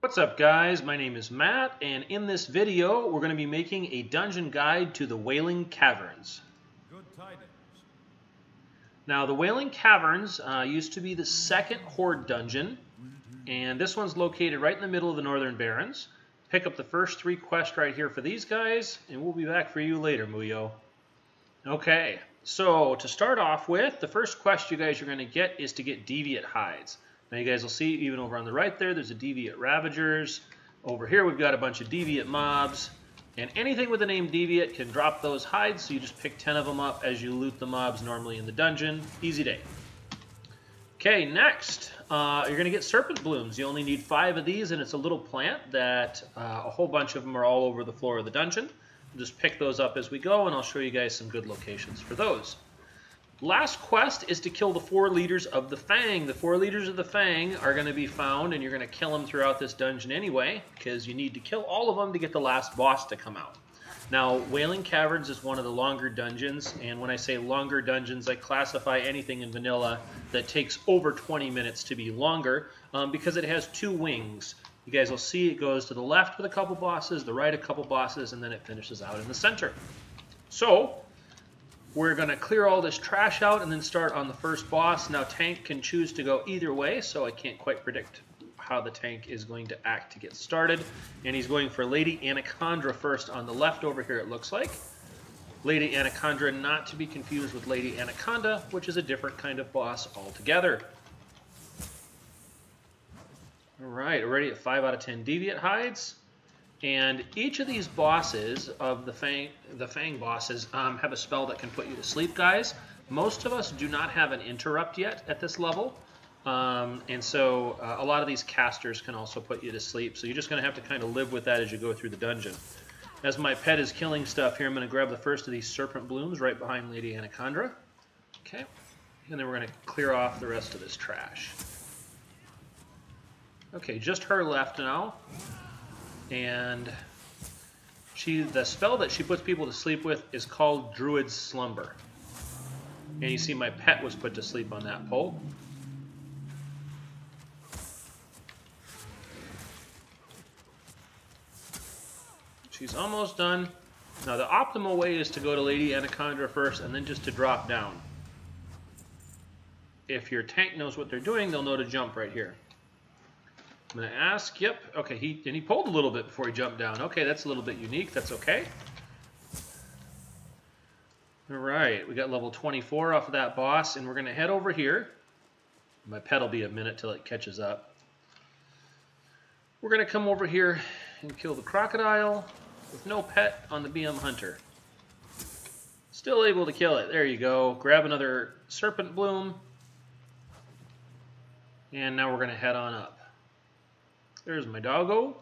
What's up guys, my name is Matt, and in this video we're going to be making a dungeon guide to the Wailing Caverns. Good tidings. Now the Wailing Caverns used to be the second Horde dungeon, and this one's located right in the middle of the Northern Barrens. Pick up the first 3 quests right here for these guys, and we'll be back for you later, Muyo. Okay, so to start off with, the first quest you guys are going to get is to get Deviate Hides. Now you guys will see even over on the right there's a Deviate Ravagers. Over here we've got a bunch of Deviate mobs. And anything with the name Deviate can drop those hides, so you just pick 10 of them up as you loot the mobs normally in the dungeon. Easy day. Okay, next, you're going to get Serpent Blooms. You only need 5 of these, and it's a little plant that a whole bunch of them are all over the floor of the dungeon. We'll just pick those up as we go, and I'll show you guys some good locations for those. Last quest is to kill the 4 leaders of the Fang. The 4 leaders of the Fang are going to be found, and you're going to kill them throughout this dungeon anyway, because you need to kill all of them to get the last boss to come out. Now, Wailing Caverns is one of the longer dungeons, and when I say longer dungeons, I classify anything in vanilla that takes over 20 minutes to be longer, because it has 2 wings. You guys will see it goes to the left with a couple bosses, the right a couple bosses, and then it finishes out in the center. So, we're going to clear all this trash out and then start on the first boss. Now, Tank can choose to go either way, so I can't quite predict how the Tank is going to act to get started. And he's going for Lady Anacondra first on the left over here, it looks like. Lady Anacondra, not to be confused with Lady Anaconda, which is a different kind of boss altogether. All right, already at 5 out of 10 Deviate Hides. And each of these bosses, of the Fang bosses, have a spell that can put you to sleep, guys. Most of us do not have an interrupt yet at this level. And so a lot of these casters can also put you to sleep. So you're just going to have to kind of live with that as you go through the dungeon. As my pet is killing stuff here, I'm going to grab the first of these Serpent Blooms right behind Lady Anacondra. Okay. And then we're going to clear off the rest of this trash. Okay, just her left now. And the spell that she puts people to sleep with is called Druid's Slumber. And you see my pet was put to sleep on that pole. She's almost done. Now the optimal way is to go to Lady Anacondra first and then just to drop down. If your tank knows what they're doing, they'll know to jump right here. I'm going to ask, yep, okay, he pulled a little bit before he jumped down. Okay, that's a little bit unique, that's okay. All right, we got level 24 off of that boss, and we're going to head over here. My pet will be a minute till it catches up. We're going to come over here and kill the crocodile with no pet on the BM Hunter. Still able to kill it, there you go. Grab another Serpent Bloom, and now we're going to head on up. There's my doggo.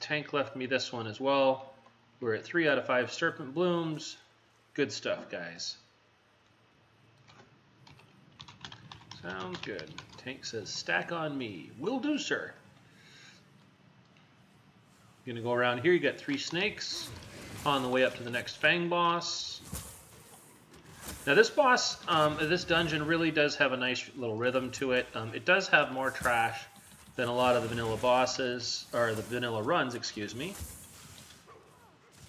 Tank left me this one as well. We're at 3 out of 5 Serpent Blooms. Good stuff, guys. Sounds good. Tank says, stack on me. Will do, sir. Gonna go around here. You got 3 snakes on the way up to the next Fang boss. Now this boss, this dungeon really does have a nice little rhythm to it. It does have more trash than a lot of the vanilla bosses, or the vanilla runs, excuse me.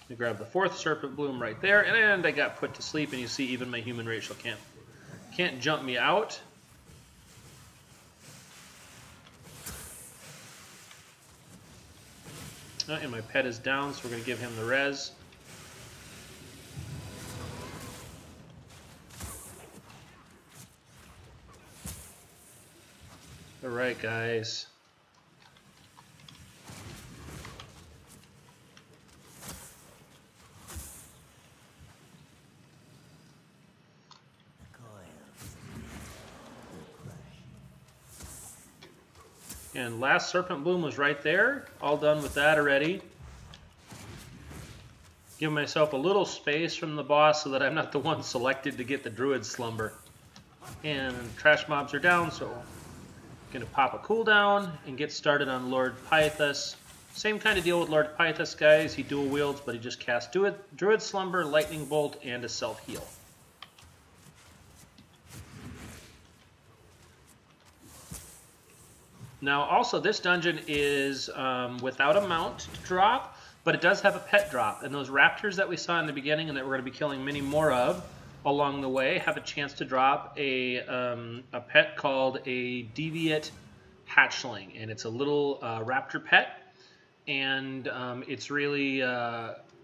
I grab the 4th Serpent Bloom right there, and I got put to sleep, and you see even my human Rachel can't jump me out. And my pet is down, so we're going to give him the res. Alright, guys. And last Serpent Bloom was right there. All done with that already. Give myself a little space from the boss so that I'm not the one selected to get the Druid Slumber. And trash mobs are down, so I'm going to pop a cooldown and get started on Lord Pythas. Same kind of deal with Lord Pythas, guys. He dual wields, but he just casts Druid Slumber, Lightning Bolt, and a self-heal. Now, also, this dungeon is without a mount to drop, but it does have a pet drop. And those raptors that we saw in the beginning and that we're going to be killing many more of along the way have a chance to drop a pet called a Deviate Hatchling. And it's a little raptor pet. And it's really,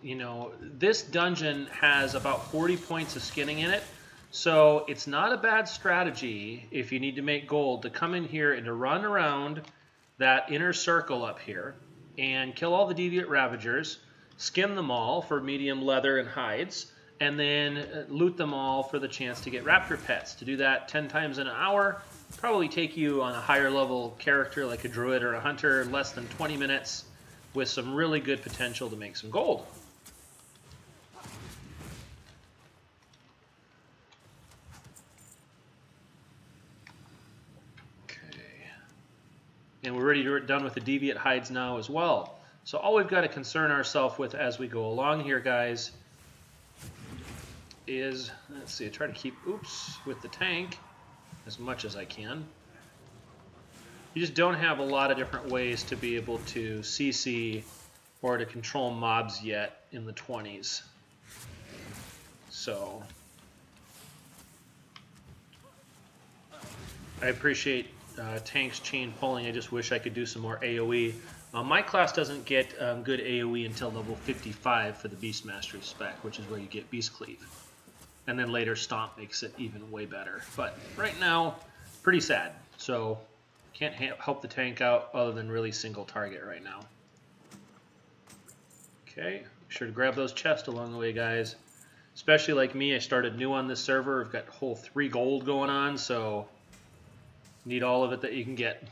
you know, this dungeon has about 40 points of skinning in it. So it's not a bad strategy if you need to make gold to come in here and to run around that inner circle up here and kill all the Deviate Ravagers, skin them all for medium leather and hides, and then loot them all for the chance to get raptor pets. To do that 10 times in an hour probably take you on a higher level character like a druid or a hunter less than 20 minutes with some really good potential to make some gold. And we're already done with the Deviate hides now as well. So all we've got to concern ourselves with as we go along here, guys, is, let's see, I try to keep, with the tank as much as I can. You just don't have a lot of different ways to be able to CC or to control mobs yet in the 20s. So I appreciate tanks chain pulling. I just wish I could do some more AoE. My class doesn't get good AoE until level 55 for the Beast Mastery spec, which is where you get Beast Cleave. And then later Stomp makes it even way better. But right now, pretty sad. So can't help the tank out other than really single target right now. Okay, make sure to grab those chests along the way, guys. Especially like me, I started new on this server. I've got whole 3 gold going on, so need all of it that you can get.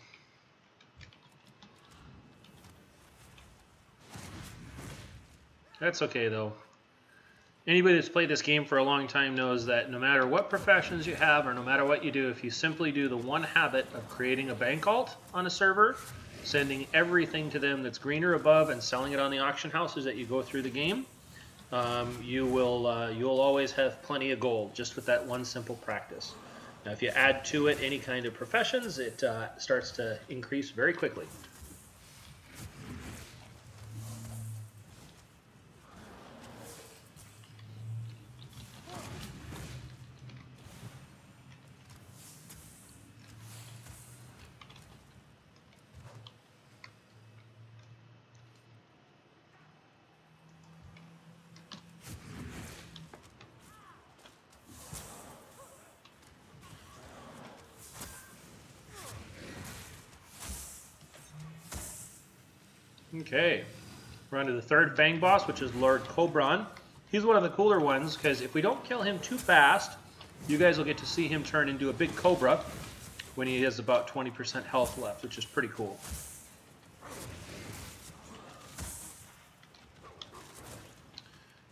That's okay, though. Anybody that's played this game for a long time knows that no matter what professions you have or no matter what you do, if you simply do the one habit of creating a bank alt on a server, sending everything to them that's green or above and selling it on the auction houses that you go through the game, you'll always have plenty of gold just with that one simple practice. Now, if you add to it any kind of professions, it starts to increase very quickly. Okay, we're on to the third Fang boss, which is Lord Cobran. He's one of the cooler ones, because if we don't kill him too fast, you guys will get to see him turn into a big cobra when he has about 20% health left, which is pretty cool.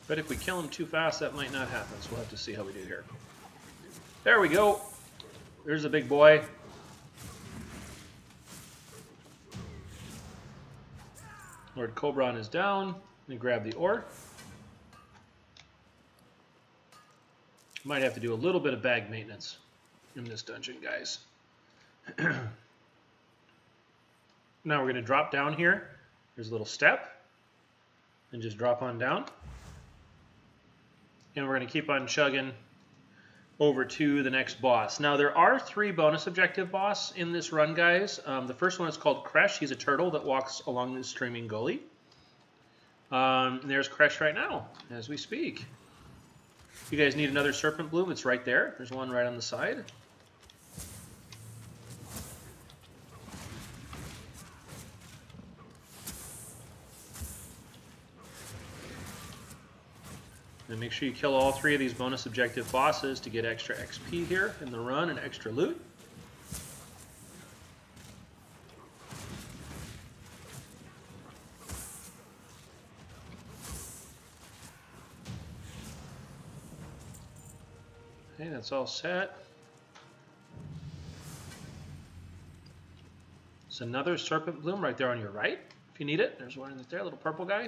But if we kill him too fast, that might not happen, so we'll have to see how we do here. There we go. There's the big boy. Lord Cobran is down. Let me grab the ore. Might have to do a little bit of bag maintenance in this dungeon, guys. Now we're going to drop down here. There's a little step. And just drop on down. And we're going to keep on chugging over to the next boss. Now there are 3 bonus objective boss in this run, guys. The first one is called Kresh. He's a turtle that walks along this streaming gully. There's Kresh right now as we speak. If you guys need another Serpent Bloom, it's right there. There's one right on the side. And make sure you kill all 3 of these bonus objective bosses to get extra XP here in the run and extra loot. Okay, that's all set. There's another Serpent Bloom right there on your right, if you need it. There's one right there, little purple guy.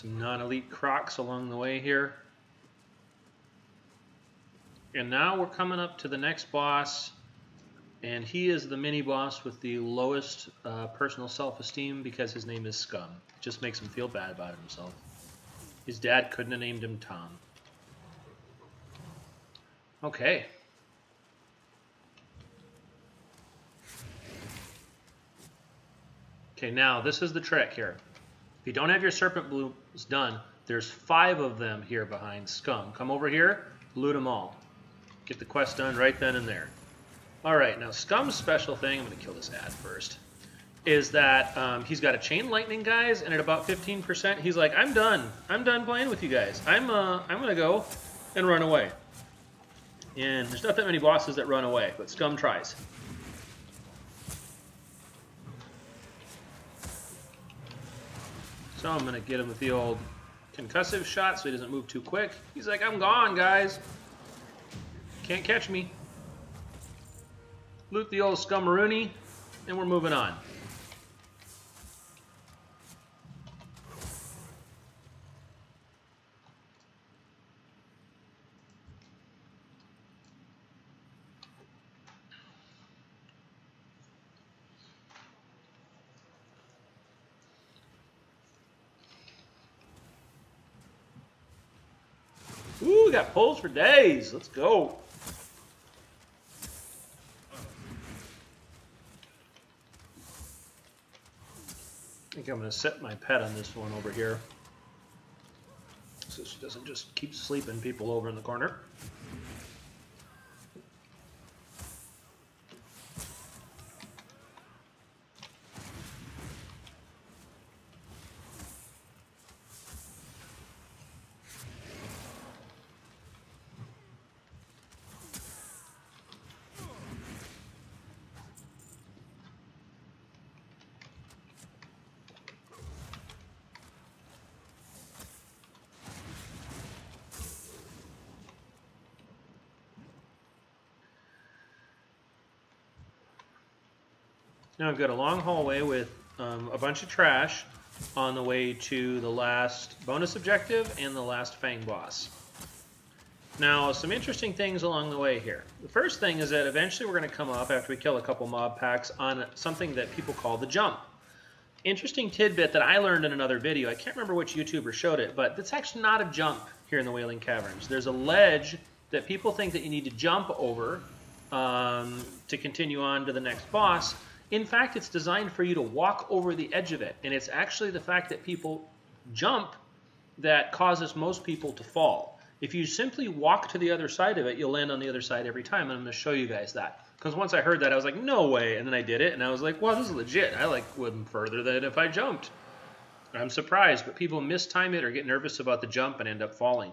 Some non-elite Crocs along the way here. And now we're coming up to the next boss, and he is the mini-boss with the lowest personal self-esteem because his name is Scum. It just makes him feel bad about himself. His dad couldn't have named him Tom. Okay. Okay, now this is the trick here. If you don't have your Serpent Blooms done, there's 5 of them here behind Scum. Come over here, loot them all. Get the quest done right then and there. Alright, now Scum's special thing, I'm going to kill this ad first, is that he's got a chain lightning, guys, and at about 15%, he's like, I'm done. I'm done playing with you guys. I'm going to go and run away. And there's not that many bosses that run away, but Scum tries. So I'm going to get him with the old concussive shot so he doesn't move too quick. He's like, I'm gone, guys. Can't catch me. Loot the old Scummaroony, and we're moving on. Ooh, we got pulls for days. Let's go. I think I'm going to set my pet on this one over here so she doesn't just keep sleeping people over in the corner. Now I've got a long hallway with a bunch of trash on the way to the last bonus objective and the last Fang boss. Now, some interesting things along the way here. The first thing is that eventually we're going to come up, after we kill a couple mob packs, on something that people call the jump. Interesting tidbit that I learned in another video. I can't remember which YouTuber showed it, but it's actually not a jump here in the Wailing Caverns. There's a ledge that people think that you need to jump over to continue on to the next boss. In fact, it's designed for you to walk over the edge of it, and it's actually the fact that people jump that causes most people to fall. If you simply walk to the other side of it, you'll land on the other side every time, and I'm going to show you guys that. Because once I heard that, I was like, no way, and then I did it, and I was like, wow, this is legit. I wouldn't further than if I jumped. I'm surprised, but people mistime it or get nervous about the jump and end up falling.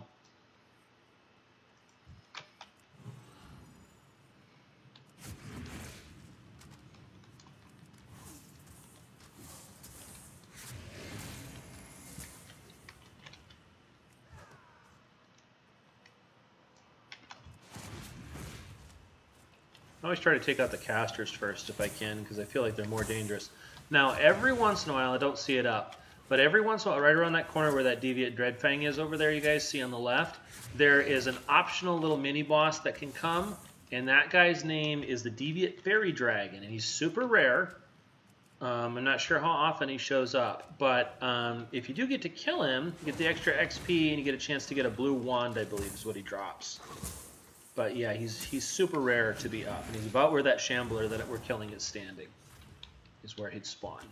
I always try to take out the casters first if I can, because I feel like they're more dangerous. Now, every once in a while, I don't see it up, but every once in a while, right around that corner where that Deviant Dreadfang is over there, you guys see on the left, there is an optional little mini-boss that can come, and that guy's name is the Deviant Fairy Dragon, and he's super rare. I'm not sure how often he shows up, but if you do get to kill him, you get the extra XP, and you get a chance to get a blue wand, I believe is what he drops. But yeah, he's super rare to be up, and he's about where that Shambler that we're killing is standing, is where he'd spawn.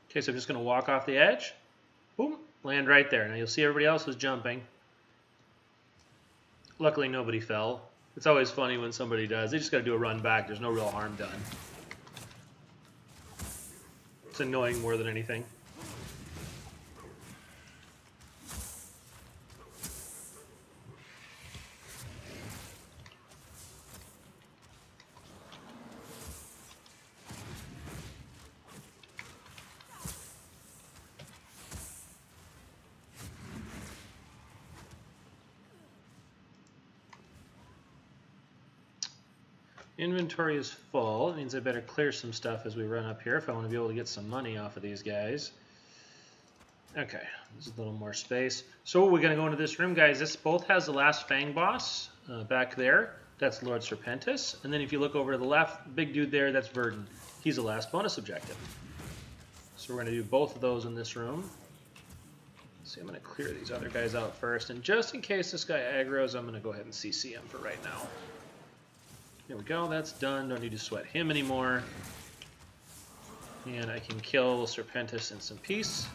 Okay, so I'm just going to walk off the edge, boom, land right there. Now you'll see everybody else is jumping. Luckily, nobody fell. It's always funny when somebody does. They just got to do a run back. There's no real harm done. It's annoying more than anything. Inventory is full. It means I better clear some stuff as we run up here if I want to be able to get some money off of these guys. Okay, there's a little more space. So we're going to go into this room, guys. This both has the last Fang boss back there. That's Lord Serpentis. And then if you look over to the left, big dude there, that's Verdun. He's the last bonus objective. So we're going to do both of those in this room. Let's see, I'm going to clear these other guys out first. And just in case this guy aggroes, I'm going to go ahead and CC him for right now. There we go, that's done. Don't need to sweat him anymore. And I can kill Serpentis in some peace.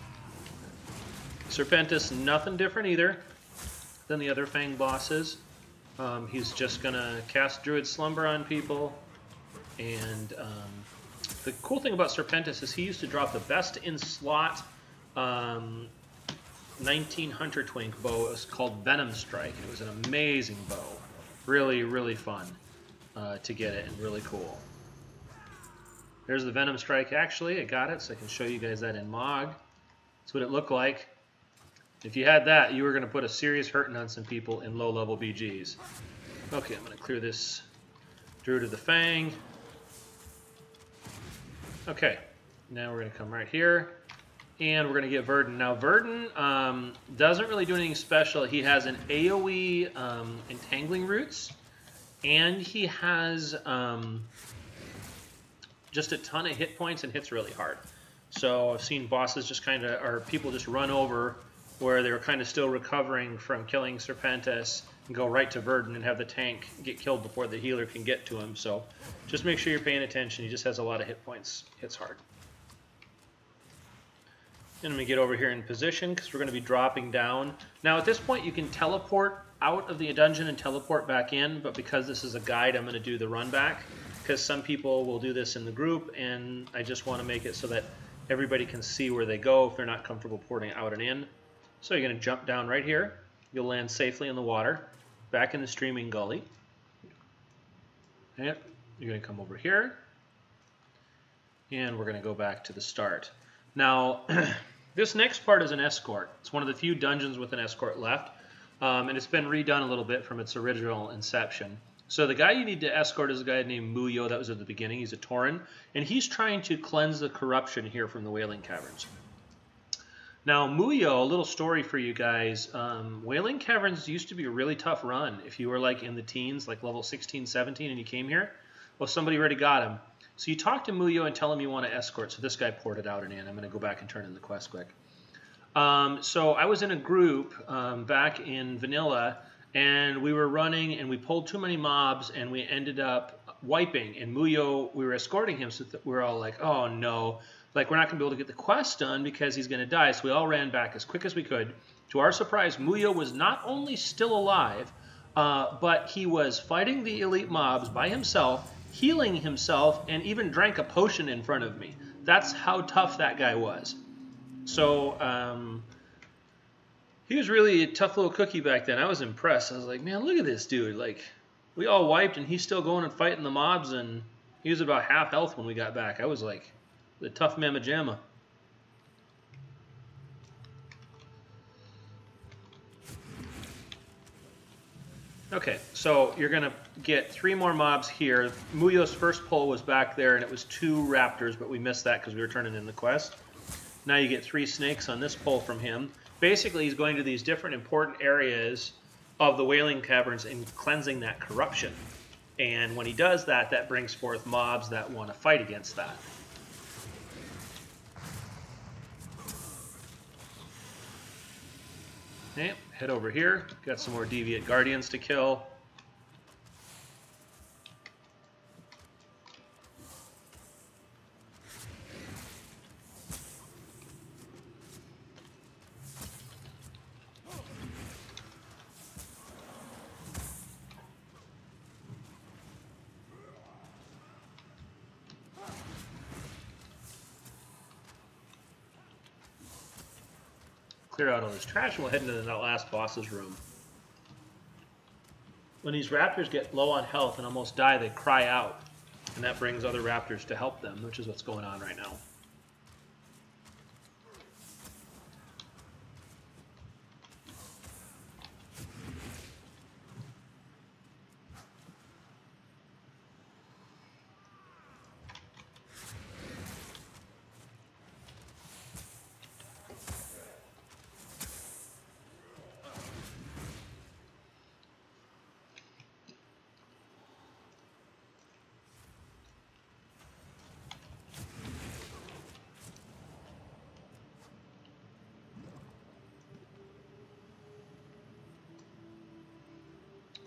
Serpentis, nothing different either than the other Fang bosses. He's just going to cast Druid Slumber on people. And the cool thing about Serpentis is he used to drop the best in slot 19 Hunter Twink bow. It was called Venom Strike. It was an amazing bow. Really, really fun to get it and really cool. There's the Venom Strike actually. I got it so I can show you guys that in MOG. That's what it looked like. If you had that, you were going to put a serious hurting on some people in low-level BGs. Okay, I'm going to clear this Druid of the Fang. Okay, now we're going to come right here, and we're going to get Verdun. Now, Verdun doesn't really do anything special. He has an AoE Entangling Roots, and he has just a ton of hit points and hits really hard. So I've seen bosses just kind of, or people just run over where they were kind of still recovering from killing Serpentis and go right to Verdun and have the tank get killed before the healer can get to him. So just make sure you're paying attention. He just has a lot of hit points. Hits hard. And let me get over here in position because we're going to be dropping down. Now at this point you can teleport out of the dungeon and teleport back in, but because this is a guide, I'm going to do the run back because some people will do this in the group, and I just want to make it so that everybody can see where they go if they're not comfortable porting out and in. So you're going to jump down right here. You'll land safely in the water, back in the Streaming Gully. Yep. You're going to come over here, and we're going to go back to the start. Now, this next part is an escort. It's one of the few dungeons with an escort left, and it's been redone a little bit from its original inception. So the guy you need to escort is a guy named Muyo. That was at the beginning. He's a Tauren, and he's trying to cleanse the corruption here from the Wailing Caverns. Now, Muyo, a little story for you guys. Wailing Caverns used to be a really tough run. If you were like in the teens, like level 16, 17, and you came here, well, somebody already got him. So you talk to Muyo and tell him you want to escort. So this guy ported out and in. I'm going to go back and turn in the quest quick. So I was in a group back in Vanilla, and we were running, and we pulled too many mobs, and we ended up wiping. And Muyo, we were escorting him, so we were all like, oh, no. Like, we're not going to be able to get the quest done because he's going to die. So we all ran back as quick as we could. To our surprise, Muyo was not only still alive, but he was fighting the elite mobs by himself, healing himself, and even drank a potion in front of me. That's how tough that guy was. So he was really a tough little cookie back then. I was impressed. I was like, man, look at this dude. Like, we all wiped, and he's still going and fighting the mobs, and he was about half health when we got back. I was like, the tough mamma jamma. Okay, so you're going to get 3 more mobs here. Muyo's first pull was back there, and it was 2 raptors, but we missed that because we were turning in the quest. Now you get 3 snakes on this pull from him. Basically, he's going to these different important areas of the Wailing Caverns and cleansing that corruption. And when he does that, that brings forth mobs that want to fight against that. Okay, head over here. Got some more Deviant Guardians to kill. Clear out all this trash, and we'll head into that last boss's room. When these raptors get low on health and almost die, they cry out, and that brings other raptors to help them, which is what's going on right now.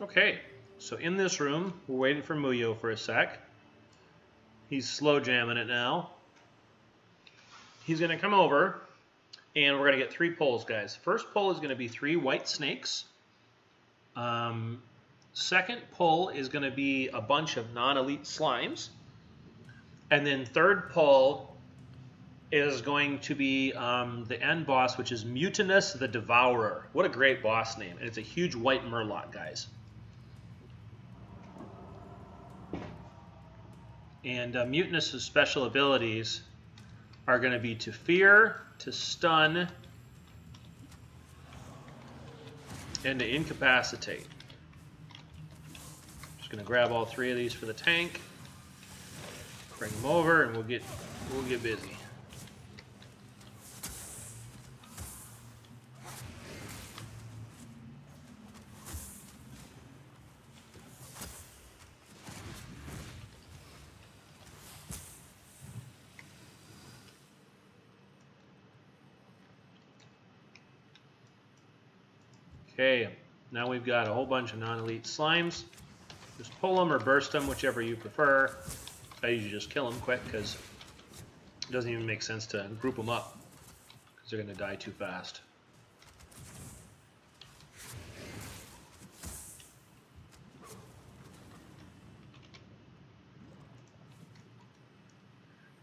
Okay, so in this room, we're waiting for Muyo for a sec. He's slow jamming it now. He's going to come over, and we're going to get 3 pulls, guys. First pull is going to be 3 white snakes. Second pull is going to be a bunch of non-elite slimes. And then third pull is going to be the end boss, which is Mutinous the Devourer. What a great boss name. And it's a huge white murloc, guys. And Mutinous' special abilities are going to be to fear, to stun, and to incapacitate. Just going to grab all 3 of these for the tank. Bring them over, and we'll get busy. Okay, now we've got a whole bunch of non-elite slimes. Just pull them or burst them, whichever you prefer. I usually just kill them quick because it doesn't even make sense to group them up because they're going to die too fast.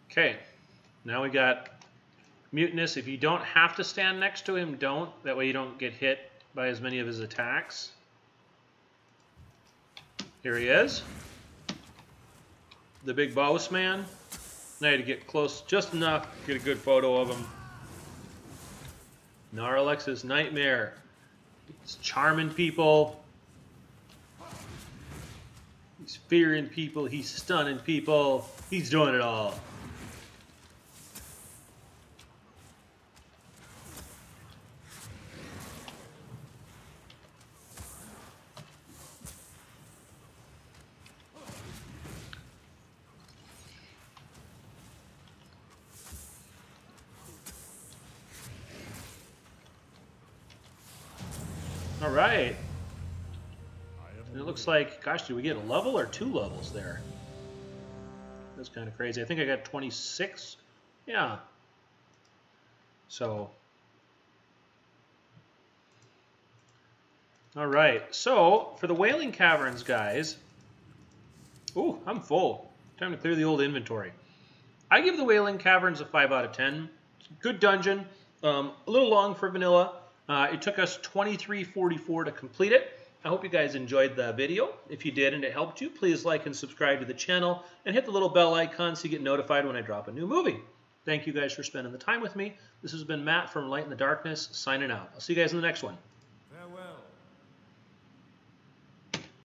Okay, now we got Mutinous. If you don't have to stand next to him, don't. That way you don't get hit by as many of his attacks. Here he is. The big boss man. Now you had to get close just enough to get a good photo of him. Gnarlex's Nightmare. He's charming people. He's fearing people. He's stunning people. He's doing it all. All right. And it looks like, gosh, did we get a level or 2 levels there? That's kind of crazy. I think I got 26. Yeah. So. All right. So, for the Wailing Caverns, guys. Ooh, I'm full. Time to clear the old inventory. I give the Wailing Caverns a 5 out of 10. Good dungeon. A little long for vanilla. It took us 23:44 to complete it. I hope you guys enjoyed the video. If you did and it helped you, please like and subscribe to the channel and hit the little bell icon so you get notified when I drop a new movie. Thank you guys for spending the time with me. This has been Matt from Light in the Darkness, signing out. I'll see you guys in the next one.